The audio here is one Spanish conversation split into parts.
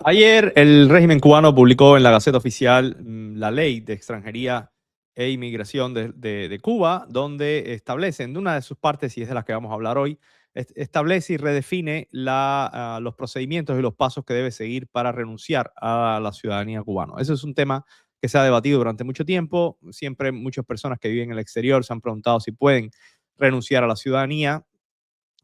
Ayer el régimen cubano publicó en la Gaceta Oficial la ley de extranjería e inmigración de Cuba, donde establece, en una de sus partes, y es de las que vamos a hablar hoy, establece y redefine los procedimientos y los pasos que debe seguir para renunciar a la ciudadanía cubana. Ese es un tema que se ha debatido durante mucho tiempo. Siempre muchas personas que viven en el exterior se han preguntado si pueden renunciar a la ciudadanía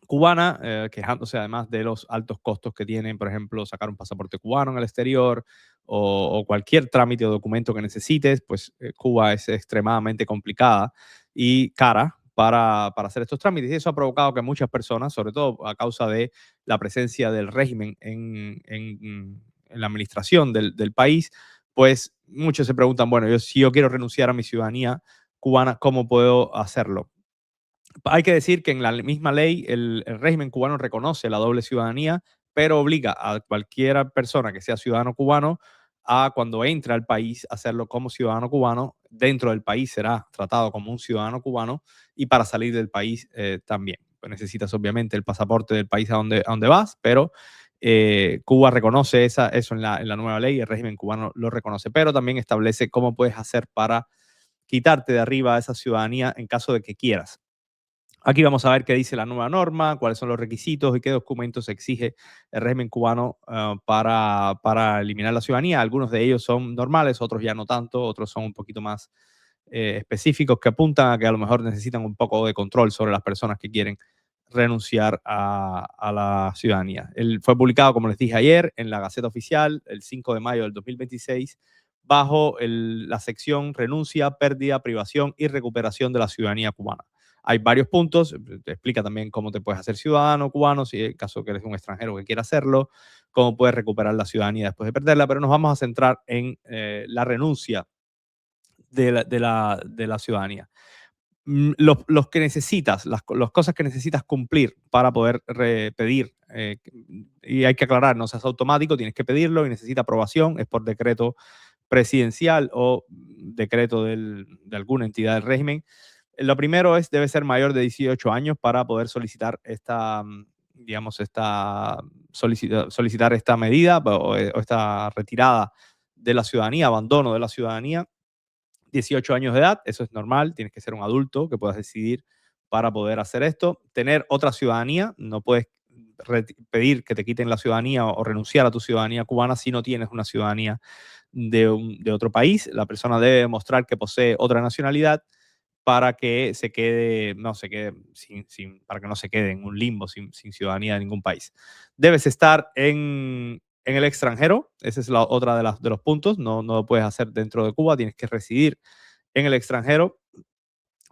cubana, quejándose además de los altos costos que tienen, por ejemplo, sacar un pasaporte cubano en el exterior o cualquier trámite o documento que necesites, pues Cuba es extremadamente complicada y cara para hacer estos trámites. Y eso ha provocado que muchas personas, sobre todo a causa de la presencia del régimen en la administración del país, pues muchos se preguntan, bueno, si yo quiero renunciar a mi ciudadanía cubana, ¿cómo puedo hacerlo? Hay que decir que en la misma ley el régimen cubano reconoce la doble ciudadanía, pero obliga a cualquier persona que sea ciudadano cubano a cuando entra al país hacerlo como ciudadano cubano. Dentro del país será tratado como un ciudadano cubano y para salir del país también. Pues necesitas obviamente el pasaporte del país a donde vas, pero Cuba reconoce eso en la nueva ley, el régimen cubano lo reconoce, pero también establece cómo puedes hacer para quitarte de arriba esa ciudadanía en caso de que quieras. Aquí vamos a ver qué dice la nueva norma, cuáles son los requisitos y qué documentos exige el régimen cubano para eliminar la ciudadanía. Algunos de ellos son normales, otros ya no tanto, otros son un poquito más específicos que apuntan a que a lo mejor necesitan un poco de control sobre las personas que quieren renunciar a la ciudadanía. Él fue publicado, como les dije ayer, en la Gaceta Oficial el 5 de mayo del 2026 bajo la sección renuncia, pérdida, privación y recuperación de la ciudadanía cubana. Hay varios puntos, te explica también cómo te puedes hacer ciudadano cubano, si en caso que eres un extranjero que quiera hacerlo, cómo puedes recuperar la ciudadanía después de perderla, pero nos vamos a centrar en la renuncia de la ciudadanía. Los que necesitas, las cosas que necesitas cumplir para poder pedir, y hay que aclarar, no seas automático, tienes que pedirlo y necesita aprobación, es por decreto presidencial o decreto de alguna entidad del régimen. Lo primero es, debe ser mayor de 18 años para poder solicitar digamos, solicitar esta medida o esta retirada de la ciudadanía, abandono de la ciudadanía. 18 años de edad, eso es normal, tienes que ser un adulto que puedas decidir para poder hacer esto. Tener otra ciudadanía, no puedes pedir que te quiten la ciudadanía o renunciar a tu ciudadanía cubana si no tienes una ciudadanía de otro país. La persona debe demostrar que posee otra nacionalidad para que se quede, no se quede para que no se quede en un limbo sin ciudadanía de ningún país. Debes estar en el extranjero, esa es la otra de los puntos, no lo puedes hacer dentro de Cuba, tienes que residir en el extranjero,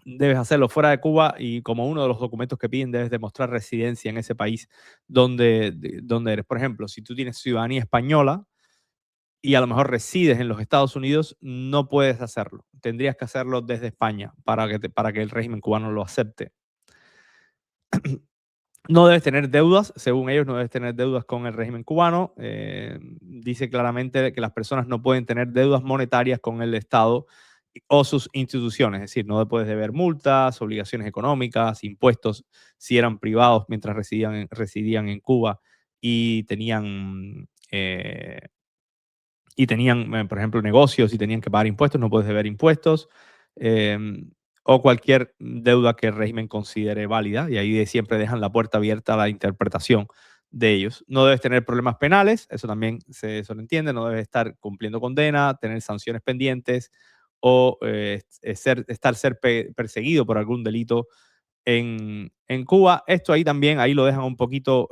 debes hacerlo fuera de Cuba y como uno de los documentos que piden debes demostrar residencia en ese país donde eres. Por ejemplo, si tú tienes ciudadanía española, y a lo mejor resides en los Estados Unidos, no puedes hacerlo. Tendrías que hacerlo desde España para que el régimen cubano lo acepte. No debes tener deudas, según ellos, no debes tener deudas con el régimen cubano. Dice claramente que las personas no pueden tener deudas monetarias con el Estado o sus instituciones, es decir, no puedes deber multas, obligaciones económicas, impuestos si eran privados mientras residían en Cuba y tenían, por ejemplo, negocios y tenían que pagar impuestos, no puedes deber impuestos, eh, o cualquier deuda que el régimen considere válida, y ahí siempre dejan la puerta abierta a la interpretación de ellos. No debes tener problemas penales, eso también se lo entiende, no debes estar cumpliendo condena, tener sanciones pendientes o ser perseguido por algún delito en Cuba. Esto ahí también, ahí lo dejan un poquito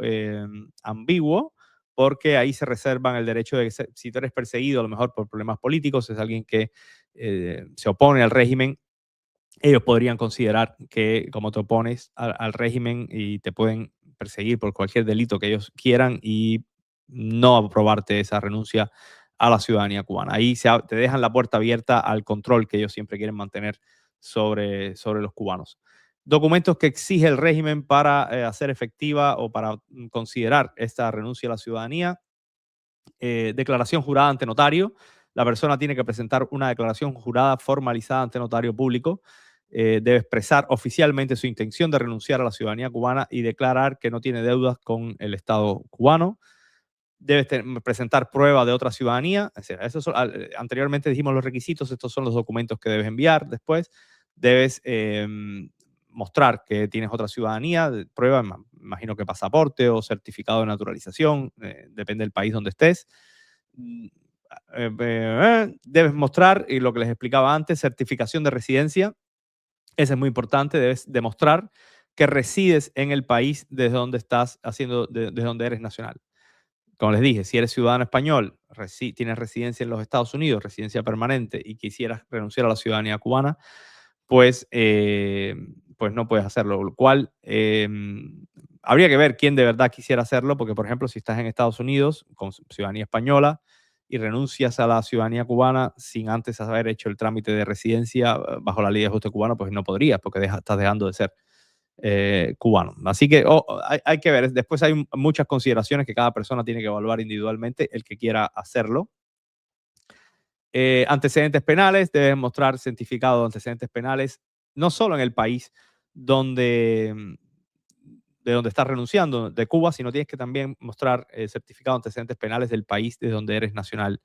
ambiguo, porque ahí se reservan el derecho de que si tú eres perseguido a lo mejor por problemas políticos, es alguien que se opone al régimen, ellos podrían considerar que como te opones al régimen y te pueden perseguir por cualquier delito que ellos quieran y no aprobarte esa renuncia a la ciudadanía cubana. Ahí te dejan la puerta abierta al control que ellos siempre quieren mantener sobre los cubanos. Documentos que exige el régimen para hacer efectiva o para considerar esta renuncia a la ciudadanía. Declaración jurada ante notario. La persona tiene que presentar una declaración jurada formalizada ante notario público. Debe expresar oficialmente su intención de renunciar a la ciudadanía cubana y declarar que no tiene deudas con el Estado cubano. debes presentar prueba de otra ciudadanía. O sea, anteriormente dijimos los requisitos, estos son los documentos que debes enviar después. Debes mostrar que tienes otra ciudadanía, prueba, imagino que pasaporte o certificado de naturalización, depende del país donde estés. Debes mostrar, y lo que les explicaba antes, certificación de residencia. Eso es muy importante, debes demostrar que resides en el país desde donde estás haciendo, desde donde eres nacional. Como les dije, si eres ciudadano español, tienes residencia en los Estados Unidos, residencia permanente, y quisieras renunciar a la ciudadanía cubana, pues, pues no puedes hacerlo. Lo cual habría que ver quién de verdad quisiera hacerlo, porque, por ejemplo, si estás en Estados Unidos con ciudadanía española y renuncias a la ciudadanía cubana sin antes haber hecho el trámite de residencia bajo la ley de ajuste cubano, pues no podrías, porque estás dejando de ser cubano. Así que hay que ver. Después hay muchas consideraciones que cada persona tiene que evaluar individualmente, el que quiera hacerlo. Antecedentes penales, debes mostrar certificado de antecedentes penales, no solo en el país donde, de donde estás renunciando, de Cuba, sino tienes que también mostrar certificado de antecedentes penales del país de donde eres nacional,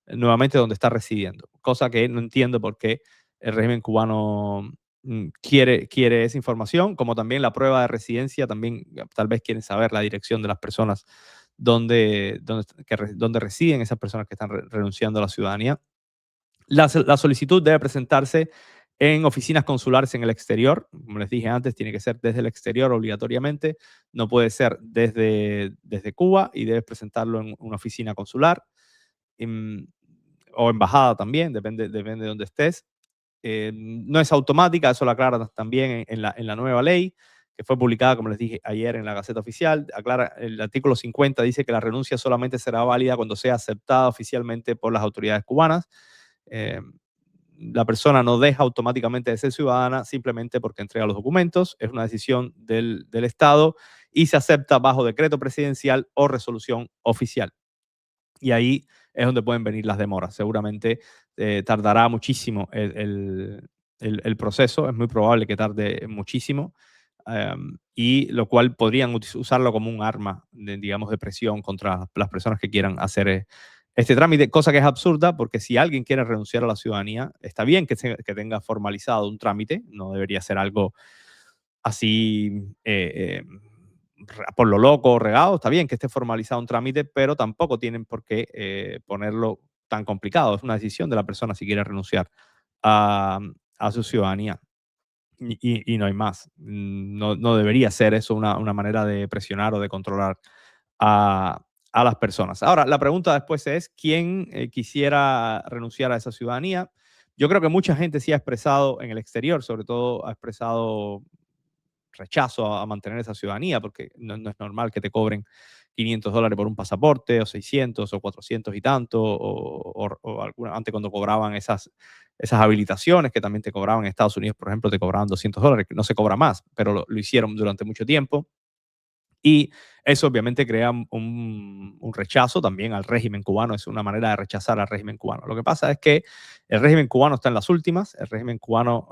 nuevamente donde estás residiendo. Cosa que no entiendo por qué el régimen cubano quiere esa información, como también la prueba de residencia, también tal vez quieren saber la dirección de las personas donde residen esas personas que están renunciando a la ciudadanía. La solicitud debe presentarse en oficinas consulares en el exterior. Como les dije antes, tiene que ser desde el exterior obligatoriamente. No puede ser desde Cuba y debes presentarlo en una oficina consular o embajada también, depende de dónde estés. No es automática, eso lo aclara también en la nueva ley que fue publicada, como les dije ayer, en la Gaceta Oficial. Aclara, el artículo 50 dice que la renuncia solamente será válida cuando sea aceptada oficialmente por las autoridades cubanas. Eh, la persona no deja automáticamente de ser ciudadana simplemente porque entrega los documentos. Es una decisión del Estado y se acepta bajo decreto presidencial o resolución oficial. Y ahí es donde pueden venir las demoras. Seguramente tardará muchísimo el proceso. Es muy probable que tarde muchísimo. Y lo cual podrían usarlo como un arma, digamos, de presión contra las personas que quieran hacer este trámite, cosa que es absurda porque si alguien quiere renunciar a la ciudadanía, está bien que tenga formalizado un trámite, no debería ser algo así por lo loco, regado, está bien que esté formalizado un trámite, pero tampoco tienen por qué ponerlo tan complicado. Es una decisión de la persona si quiere renunciar a, a su ciudadanía. Y no hay más. No debería ser eso una manera de presionar o de controlar a las personas. Ahora, la pregunta después es, ¿quién quisiera renunciar a esa ciudadanía? Yo creo que mucha gente sí ha expresado en el exterior, sobre todo ha expresado rechazo a mantener esa ciudadanía, porque no es normal que te cobren $500 por un pasaporte, o 600, o 400 y tanto, antes cuando cobraban esas habilitaciones que también te cobraban en Estados Unidos, por ejemplo, te cobraban $200, que no se cobra más, pero lo hicieron durante mucho tiempo. Y eso obviamente crea un rechazo también al régimen cubano, es una manera de rechazar al régimen cubano. Lo que pasa es que el régimen cubano está en las últimas, el régimen cubano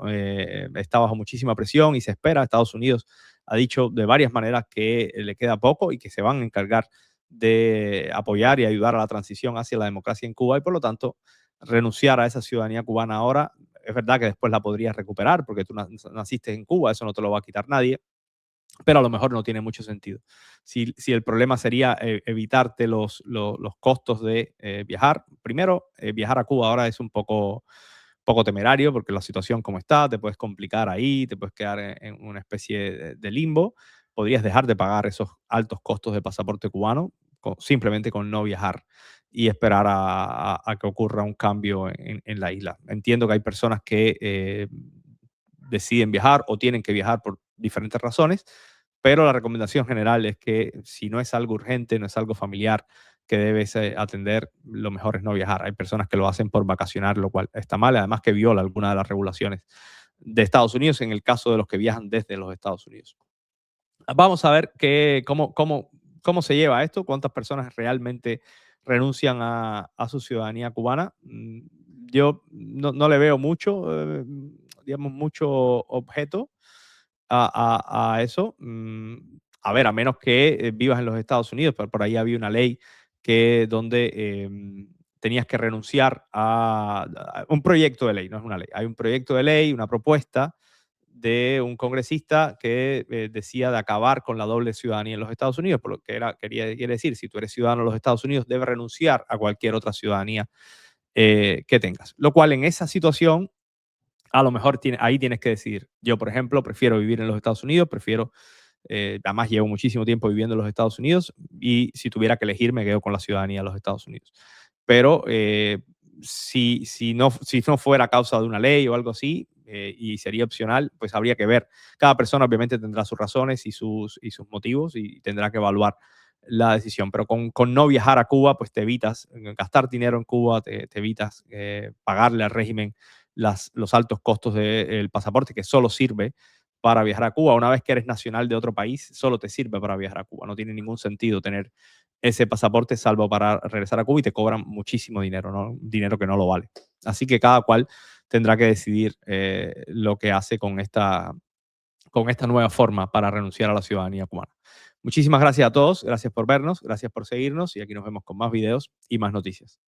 está bajo muchísima presión y se espera. Estados Unidos ha dicho de varias maneras que le queda poco y que se van a encargar de apoyar y ayudar a la transición hacia la democracia en Cuba y por lo tanto renunciar a esa ciudadanía cubana ahora, es verdad que después la podrías recuperar porque tú naciste en Cuba, eso no te lo va a quitar nadie, pero a lo mejor no tiene mucho sentido. Si el problema sería evitarte los costos de viajar, primero, viajar a Cuba ahora es un poco temerario porque la situación como está, te puedes complicar ahí, te puedes quedar en una especie de limbo, podrías dejar de pagar esos altos costos de pasaporte cubano simplemente con no viajar y esperar a que ocurra un cambio en la isla. Entiendo que hay personas que deciden viajar o tienen que viajar por diferentes razones, pero la recomendación general es que si no es algo urgente, no es algo familiar que debes atender, lo mejor es no viajar. Hay personas que lo hacen por vacacionar, lo cual está mal, además que viola alguna de las regulaciones de Estados Unidos en el caso de los que viajan desde los Estados Unidos. Vamos a ver cómo se lleva esto, cuántas personas realmente renuncian a su ciudadanía cubana. Yo no le veo mucho, digamos, mucho objeto a eso. A ver, a menos que vivas en los Estados Unidos, pero por ahí había una ley donde tenías que renunciar a un proyecto de ley, no es una ley. Hay un proyecto de ley, una propuesta de un congresista que decía de acabar con la doble ciudadanía en los Estados Unidos, por lo que quiere decir, si tú eres ciudadano de los Estados Unidos, debes renunciar a cualquier otra ciudadanía que tengas. Lo cual en esa situación, a lo mejor ahí tienes que decidir. Yo, por ejemplo, prefiero vivir en los Estados Unidos, además llevo muchísimo tiempo viviendo en los Estados Unidos y si tuviera que elegir me quedo con la ciudadanía de los Estados Unidos. Pero si no fuera a causa de una ley o algo así y sería opcional, pues habría que ver. Cada persona obviamente tendrá sus razones y sus motivos y tendrá que evaluar la decisión. Pero con no viajar a Cuba, pues te evitas gastar dinero en Cuba, te evitas pagarle al régimen los altos costos del pasaporte, que solo sirve para viajar a Cuba. Una vez que eres nacional de otro país, solo te sirve para viajar a Cuba. No tiene ningún sentido tener ese pasaporte salvo para regresar a Cuba y te cobran muchísimo dinero, ¿no? Dinero que no lo vale. Así que cada cual tendrá que decidir lo que hace con esta nueva forma para renunciar a la ciudadanía cubana. Muchísimas gracias a todos, gracias por vernos, gracias por seguirnos y aquí nos vemos con más videos y más noticias.